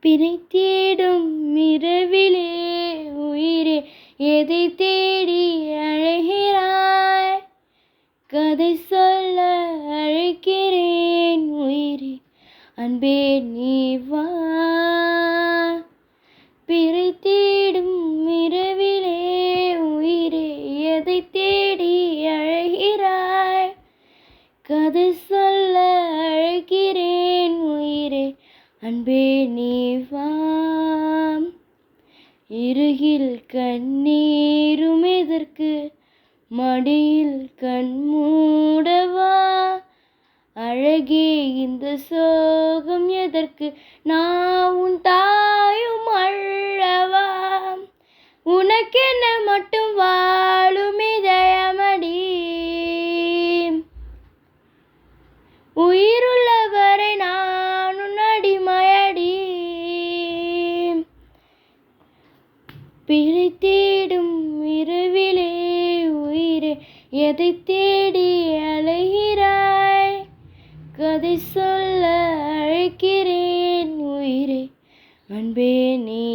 பிறைத்தேடும் இரவிலே உயிரே எதை தேடி அழைகிறாய்? கதை சொல்ல அழைக்கிறேன் உயிரே, அன்பே நீ வா. பிறைத்தேடும் இரவிலே உயிரே எதை தேடி அழைகிறாய்? கதை சொல்ல அழைக்கிறேன் உயிரே, அன்பே நீ வா. இருகில் கண்ணீரும் எதற்கு, மடியில் கண் மூடவா? அழகே இந்த சோகம் எதற்கு, நான் உன் தாயும் அல்லவா? உனக்கென்ன மட்டும் வாழும் இதயமடி, உயிருள்ளவரை நான் உன் அடிமையடி. பிறைத்தேடும் இரவிலே உயிரே எதை தேடி அலைகிறாய்? கதை சொல்ல அழைக்கிறேன் உயிரே, அன்பே நீ